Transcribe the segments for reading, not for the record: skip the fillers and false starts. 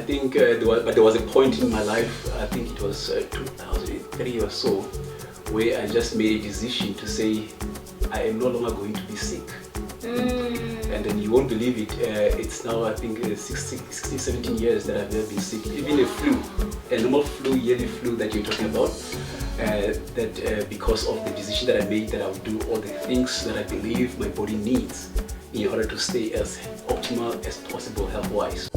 think there was a point in my life, I think it was 2003 or so, where I just made a decision to say, I am no longer going to be sick. And then you won't believe it, it's now I think 16, 17 years that I've never been sick. Even a flu, a normal flu, yearly flu that you're talking about, because of the decision that I made that I would do all the things that I believe my body needs in order to stay as optimal as possible health-wise.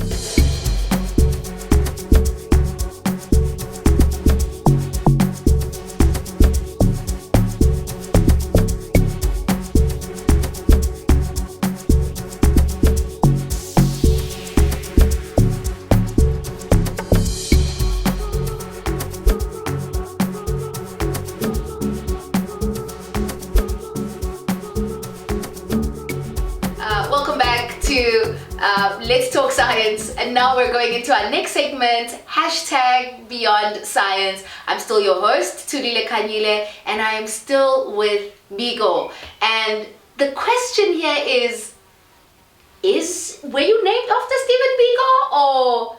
Welcome back to Let's Talk Science, and now we're going into our next segment, hashtag Beyond Science. I'm still your host, Thuli, and I am still with Biko. And the question here is were you named after Stephen Biko, or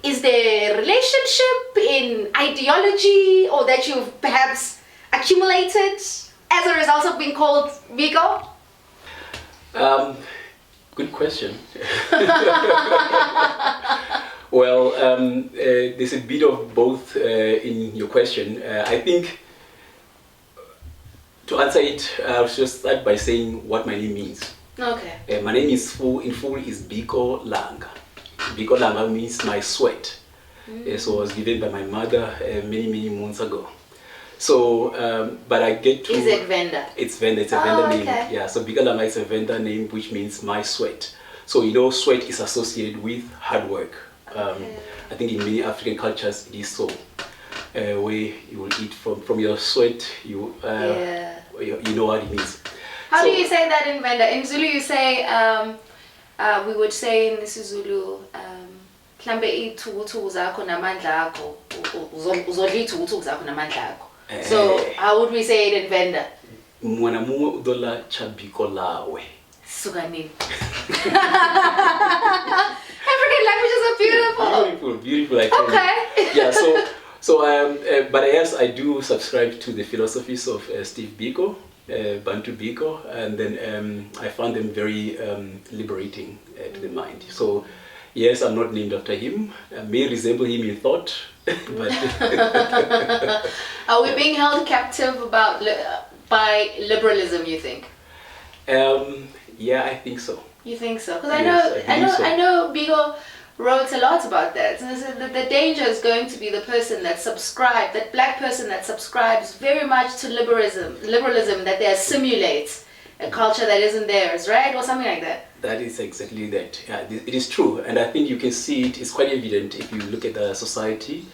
is there a relationship in ideology, or that you've perhaps accumulated as a result of being called Biko? Good question. Well, there's a bit of both in your question. I think to answer it, I'll just start by saying what my name means. Okay. My name is in full is Biko Langa. Biko Langa means my sweat. So I was given by my mother many months ago. So, but I get to... Is it vendor? It's vendor, it's a vendor name. Okay. Yeah, so Biko Langa is a vendor name which means my sweat. So, you know, sweat is associated with hard work. I think in many African cultures it is so. Where you will eat from your sweat, you know what it means. How do you say that in vendor? In Zulu you say, we would say in Zulu, mhlambe iy'thukuthukhu zakho namandla akho, uzodla iy'thukuthukhu zakho namandla akho. So how would we say it in vendor? Mwana muwe udola cha Biko lawe. Suka nini? African languages are beautiful. Beautiful. I tell you. Okay. Yeah. But yes, I do subscribe to the philosophies of Steve Biko, Bantu Biko, and then I found them very liberating to the mind. So. Yes, I'm not named after him. I may resemble him in thought, but... Are we being held captive by liberalism, you think? Yeah, I think so. You think so? Because I know Biko wrote a lot about that. And the danger is going to be the person that subscribes, that black person that subscribes very much to liberalism, that they assimilate a culture that isn't theirs, right? Or something like that. That is exactly that. Yeah, it is true, and I think you can see it. It's quite evident if you look at the society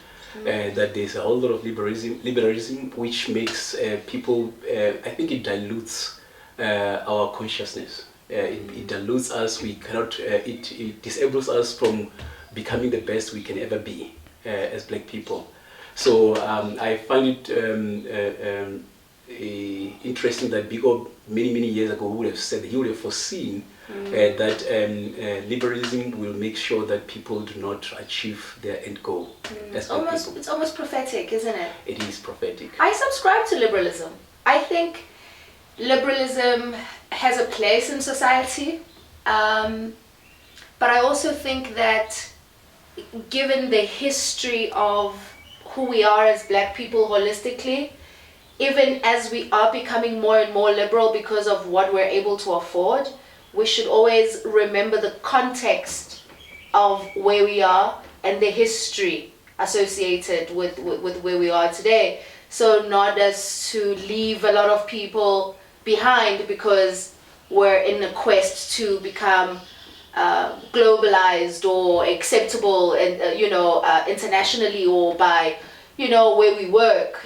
that there's a whole lot of liberalism, which makes people. I think it dilutes our consciousness. It dilutes us. We cannot. It disables us from becoming the best we can ever be as black people. So I find it interesting that Biko many years ago would have said, he would have foreseen that liberalism will make sure that people do not achieve their end goal. It's almost prophetic, isn't it? It is prophetic. I subscribe to liberalism. I think liberalism has a place in society, but I also think that given the history of who we are as black people holistically, even as we are becoming more and more liberal because of what we're able to afford, we should always remember the context of where we are and the history associated with where we are today. So not as to leave a lot of people behind because we're in a quest to become globalized or acceptable and internationally, or by where we work,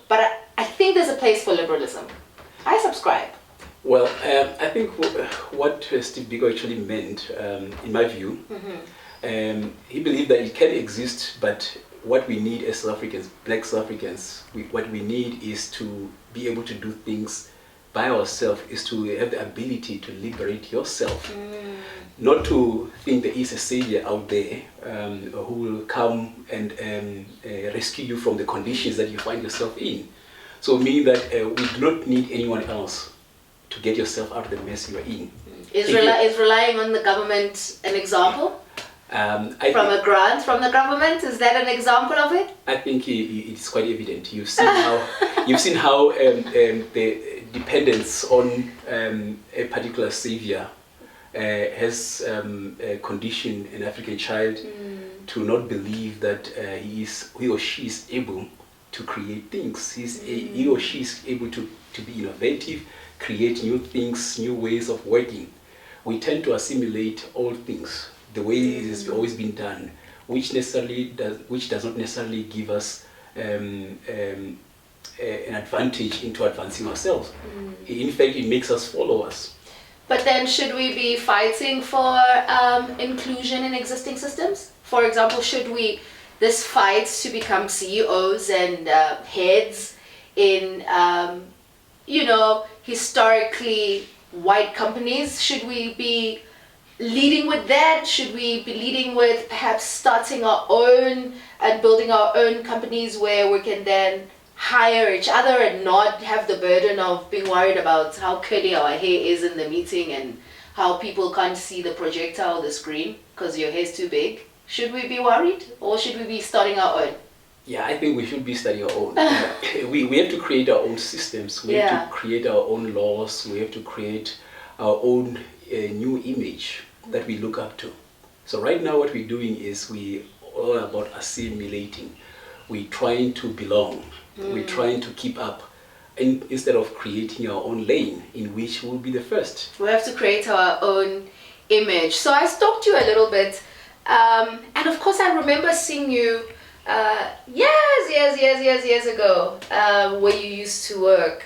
but I think there's a place for liberalism. I subscribe. Well, I think what Steve Biko actually meant, in my view, he believed that it can exist, but what we need as South Africans, black South Africans, what we need is to be able to do things by ourselves is to have the ability to liberate yourself. Not to think there is a savior out there who will come and rescue you from the conditions that you find yourself in. So meaning that we do not need anyone else to get yourself out of the mess you are in. Is relying on the government an example? From a grant from the government, is that an example of it? I think it's quite evident. You've seen how the dependence on a particular savior has conditioned an African child to not believe that he or she is able to create things. He or she is able to be innovative, create new things, new ways of working. We tend to assimilate old things the way it has always been done, which does not necessarily give us an advantage into advancing ourselves. In fact, it makes us followers. But then should we be fighting for inclusion in existing systems? For example, should this fight to become CEOs and heads in, historically white companies, should we be leading with that? Should we be leading with perhaps starting our own and building our own companies where we can then hire each other and not have the burden of being worried about how curly our hair is in the meeting and how people can't see the projector or the screen because your hair's too big? Should we be worried, or should we be starting our own? Yeah, I think we should be studying our own. We have to create our own systems. We have to create our own laws. We have to create our own new image that we look up to. So right now what we're doing is we all about assimilating. We're trying to belong. We're trying to keep up instead of creating our own lane in which we'll be the first. We have to create our own image. So I stalked you a little bit, and of course I remember seeing you years ago where you used to work.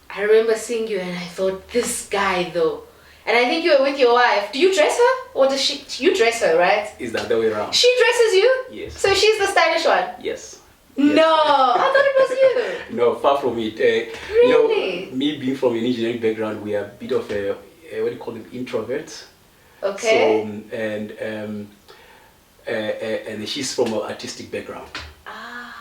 I remember seeing you and I thought, this guy though. And I think you were with your wife. Do you dress her? Or does you dress her, right? Is that the way around? She dresses you? Yes. So she's the stylish one? Yes. No, I thought it was you. No, far from it. Really? Me being from an engineering background, we are a bit of a what do you call them, introverts. Okay. So, and she's from an artistic background.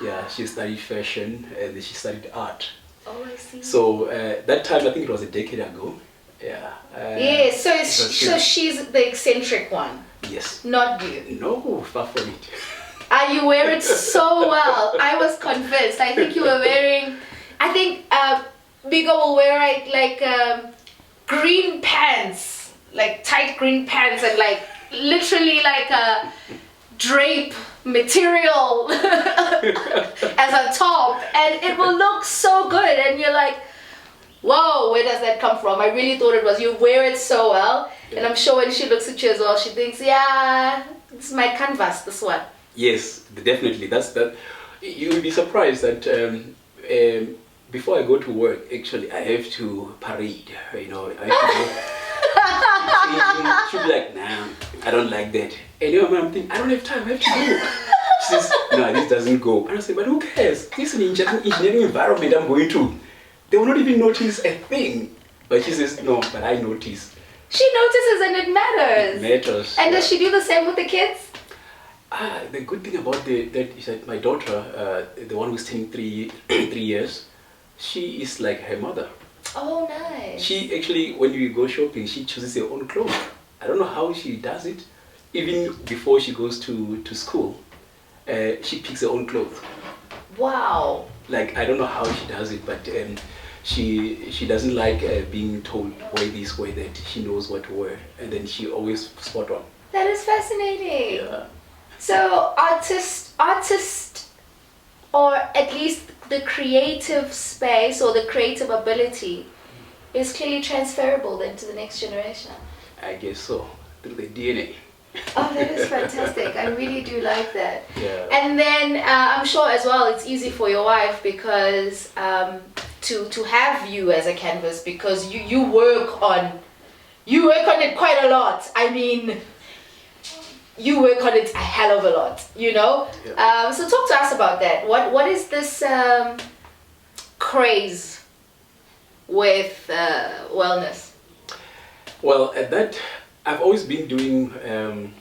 Yeah, she studied fashion and she studied art. Oh, I see. So that time, I think it was a decade ago. Yeah. Yes, so she's the eccentric one. Yes. Not you. No, far from it. You wear it so well. I was convinced. I think you were wearing, Biko will wear like green pants, like tight green pants and like literally like a drape material as a top, and it will look so good and you're like, whoa, where does that come from? I really thought it was you. Wear it so well, and I'm sure when she looks at you as well, she thinks, yeah, this is my canvas, this one. Yes, definitely. That's that. You will be surprised that before I go to work, actually, I have to parade. I have to go. She'll be like, nah, I don't like that. And I'm thinking, I don't have time. I have to go. She says, no, this doesn't go. And I say, but who cares? This is an engineering environment I'm going to. They will not even notice a thing. But she says, no, but I notice. She notices and it matters. It matters. And does she do the same with the kids? The good thing about that is that my daughter, the one who's turning 3 years, she is like her mother. Oh, nice. She actually, when we go shopping, she chooses her own clothes. I don't know how she does it. Even before she goes to school, she picks her own clothes. Wow. Like, I don't know how she does it, but she doesn't like being told wear this, wear that. She knows what to wear, and then she always spot on. That is fascinating. Yeah. So artist, or at least the creative space or the creative ability is clearly transferable then to the next generation. I guess so, through the DNA. Oh, that is fantastic. I really do like that. Yeah. And then I'm sure as well it's easy for your wife because to have you as a canvas, because you work on it quite a lot. I mean, you work on it a hell of a lot, you know? Yeah. So talk to us about that. What is this craze? with wellness? Well, at that, I've always been doing in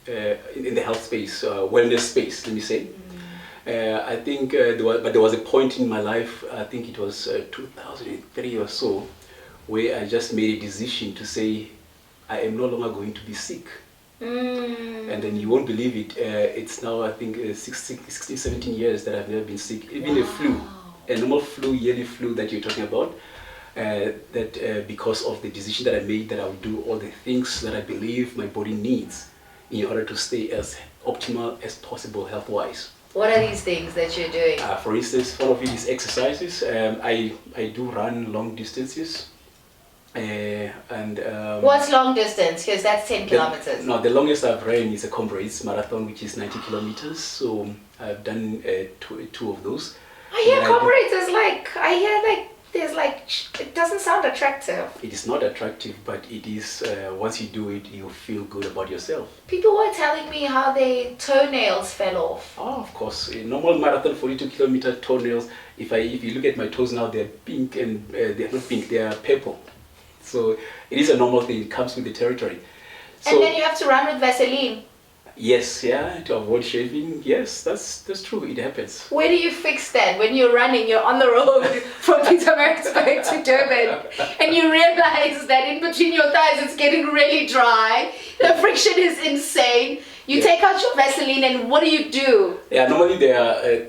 the health space, wellness space, let me say. I think there was a point in my life, I think it was 2003 or so, where I just made a decision to say, I am no longer going to be sick. And then you won't believe it, it's now I think 16, 17 years that I've never been sick. Even a flu, a normal flu, yearly flu that you're talking about, because of the decision that I made that I would do all the things that I believe my body needs in order to stay as optimal as possible health-wise. What are these things that you're doing? For instance, one of it is exercises. I do run long distances. What's long distance? Because that's 10 kilometers. No, the longest I've ran is a Comrades marathon, which is 90 kilometers. So I've done two of those. I hear Comrades is there's it doesn't sound attractive. It is not attractive, but it is, once you do it, you feel good about yourself. People were telling me how their toenails fell off. Oh, of course. A normal marathon, 42-kilometer toenails, if you look at my toes now, they're pink and they're not pink, they are purple. So it is a normal thing, it comes with the territory. So, and then you have to run with Vaseline. Yes, yeah, to avoid shaving. Yes, that's true, it happens. Where do you fix that? When you're running, you're on the road from Pietermaritzburg to Durban, and you realize that in between your thighs it's getting really dry, the friction is insane. You take out your Vaseline, and what do? Yeah, normally the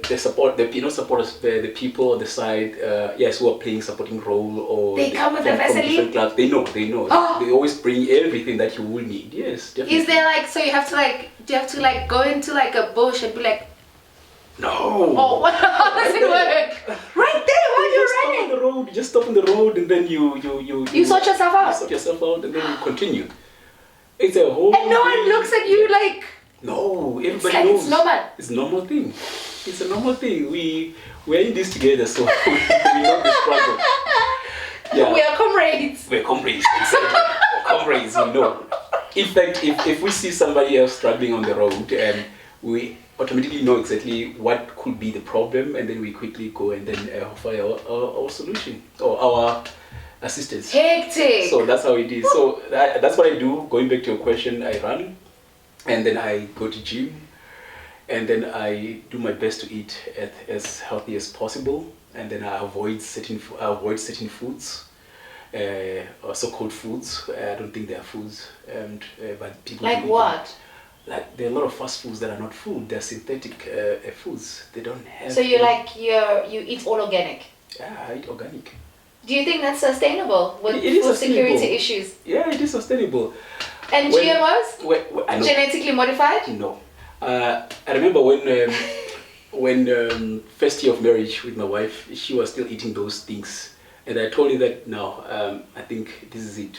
people on the side, yes, who are playing supporting role, or they come with the Vaseline. From different clubs. They know. Oh. They always bring everything that you will need. Yes, definitely. Is there so you have to go into a bush and be like? No. Oh, how does it work? Right there while you're running. Stop on the road. Just stop on the road, and then you sort yourself out. You sort yourself out, and then you continue. It's a whole. And no one looks at you like. No, everybody knows. It's normal. It's a normal thing. It's a normal thing. We're in this together, so we know the struggle. Yeah. We are comrades. We're comrades. Exactly. We're comrades. We know. In fact, if we see somebody else struggling on the road, we automatically know exactly what could be the problem, and then we quickly go and then offer our solution or our assistance. Hectic. So that's how it is. So that's what I do. Going back to your question, I run, and then I go to gym, and then I do my best to eat as healthy as possible, and then I avoid certain foods, or so-called foods. I don't think they are foods, but people like what? Like there are a lot of fast foods that are not food. They're synthetic foods. They don't have. So you eat all organic? Yeah, I eat organic. Do you think that's sustainable with food security issues? Yeah, it is sustainable. And GMOs? Genetically modified? No. I remember when first year of marriage with my wife, she was still eating those things. And I told her that, no, I think this is it.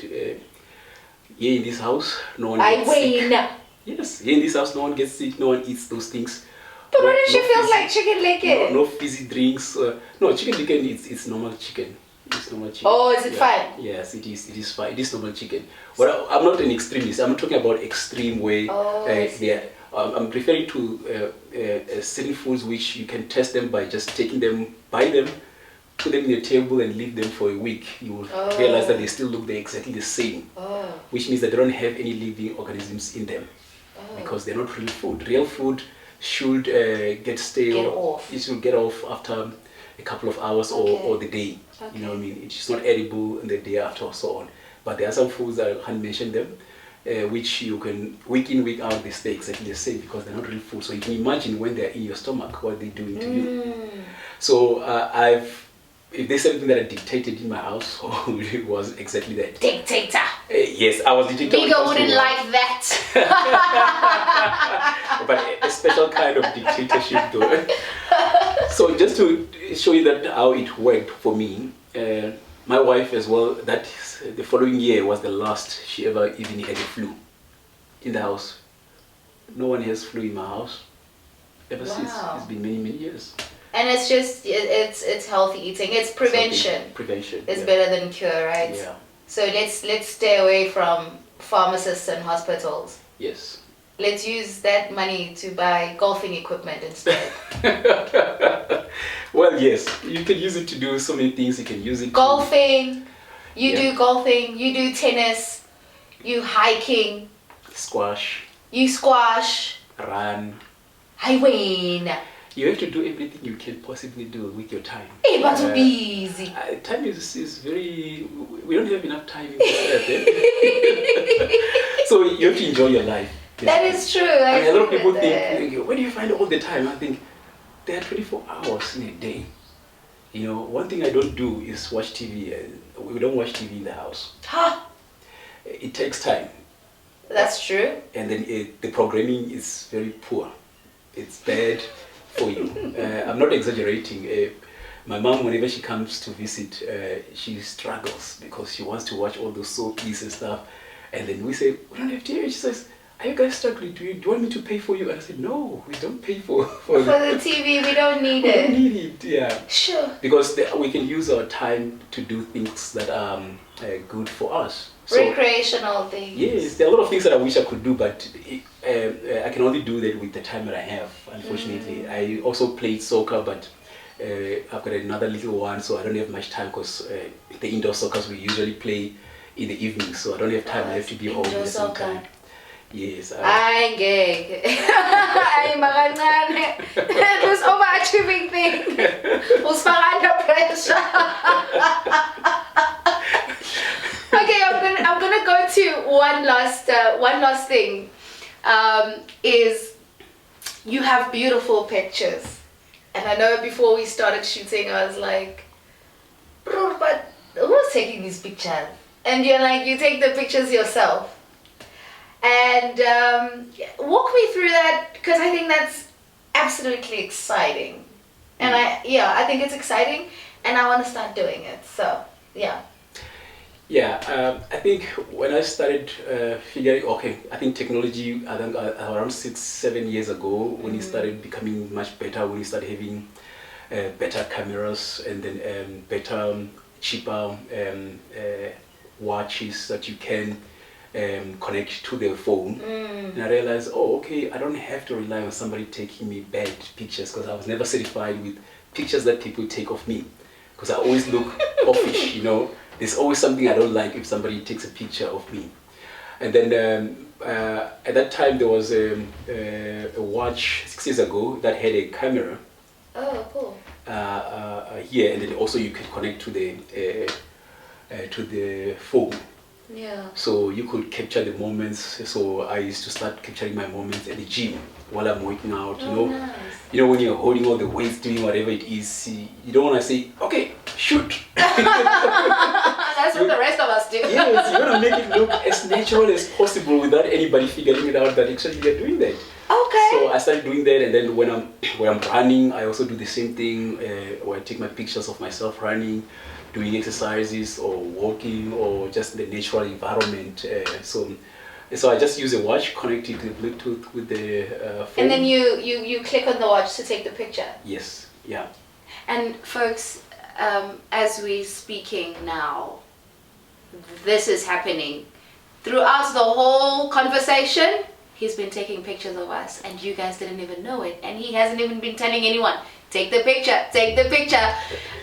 Here in this house, no one gets sick. Yes, here in this house, no one gets sick, no one eats those things. But what if she feels like chicken licken? No fizzy drinks. No, chicken licken, it's normal chicken. It's normal chicken. Oh, is it fine? Yes, it is fine. It is normal chicken. But I'm not an extremist. I'm talking about extreme way. I'm referring to certain foods which you can test them by just taking them, buy them, put them in a table and leave them for a week. You will realize that they still look exactly the same, which means that they don't have any living organisms in them because they're not real food. Real food should get stale. It should get off after a couple of hours or the day. You know what I mean? It's not edible in the day after or so on. But there are some foods that I can't mention them, which you can week in, week out, they stay exactly the same because they're not real food. So you can imagine when they're in your stomach, what they're doing to you. So if there's something that I dictated in my house, it was exactly that. Dictator. Yes, I was dictator. Biko wouldn't like that. But a special kind of dictatorship though. So just to show you that how it worked for me, my wife as well, that the following year was the last she ever even had a flu in the house. No one has flu in my house ever since. It's been many, many years. And it's just, it's healthy eating. It's prevention. Prevention. It's better than cure, right? Yeah. So let's stay away from pharmacists and hospitals. Yes. let's use that money to buy golfing equipment instead. Well, yes, you can use it to do so many things. You can use it Golfing, you Yeah. do golfing, you do tennis, you hiking, to squash, you squash, run. highway. You have to do everything you can possibly do with your time. Hey, but to be easy. Time is very. We don't have enough time in this earth. Eh? So you have to enjoy your life. That is true. I mean, a lot of agree people with that. think, where do you find all the time? I think there are 24 hours in a day. You know, one thing I don't do is watch TV. We don't watch TV in the house. Huh, It takes time. that's true. And then the programming is very poor. It's bad for you. I'm not exaggerating. My mom, whenever she comes to visit, she struggles because she wants to watch all those soapies and stuff. And then we say, we don't have TV. She says, are you guys struggling? Do you want me to pay for you? And I said, no, we don't pay for the TV, we don't need we don't it. need it, yeah. Sure. Because we can use our time to do things that are good for us. So, Recreational things. yes, there are a lot of things that I wish I could do, but I can only do that with the time that I have, unfortunately. I also played soccer, but I've got another little one, so I don't have much time because the indoor soccer we usually play in the evening, so I don't have time. I have to be home at Indoor the same soccer. time. Yes. Ay, ngeke. Ay, makancane. This overachieving thing. Usifaka under pressure. Okay, I'm gonna go to one last thing. Is you have beautiful pictures, and I know before we started shooting, I was like, "Bro, but who's taking these pictures?" And you're like, you take the pictures yourself. And walk me through that, because I think that's absolutely exciting. And I think it's exciting, and I want to start doing it. So yeah. Yeah, I think when I started figuring, okay, I think technology, I think around 6-7 years ago, when it started becoming much better, when you started having better cameras and then better, cheaper watches that you can connect to the phone. And I realized, oh, okay, I don't have to rely on somebody taking me bad pictures, because I was never satisfied with pictures that people take of me, because I always look offish, you know. There's always something I don't like if somebody takes a picture of me. And then at that time there was a watch 6 years ago that had a camera. Oh, cool. Here, and then also you could connect to the phone. Yeah. So you could capture the moments. So I used to start capturing my moments at the gym while I'm working out. You know, Nice. you know, when you're holding all the weights, doing whatever it is, you don't want to say, okay, shoot. That's what the rest of us do. Yes, you want to make it look as natural as possible without anybody figuring it out that actually you're doing that. Okay. So I started doing that, and then when I'm running, I also do the same thing. Where I take my pictures of myself running, doing exercises, or walking, or just the natural environment. So I just use a watch, connect it to Bluetooth with the phone. And then you click on the watch to take the picture. Yes, yeah. And folks, as we're speaking now, this is happening. Throughout the whole conversation, he's been taking pictures of us, and you guys didn't even know it. And he hasn't even been telling anyone, take the picture, take the picture.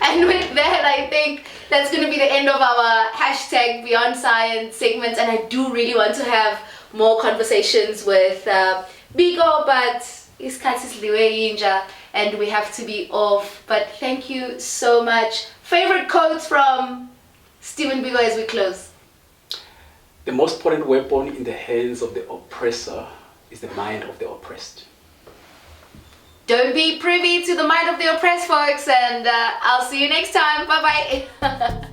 And with that, I think that's going to be the end of our hashtag Beyond Science segments. And I do really want to have more conversations with Biko, but his cat is Inja, and we have to be off. But thank you so much. Favorite quotes from Stephen Biko as we close? The most potent weapon in the hands of the oppressor is the mind of the oppressed. Don't be privy to the mind of the oppressed, folks, and I'll see you next time. Bye-bye.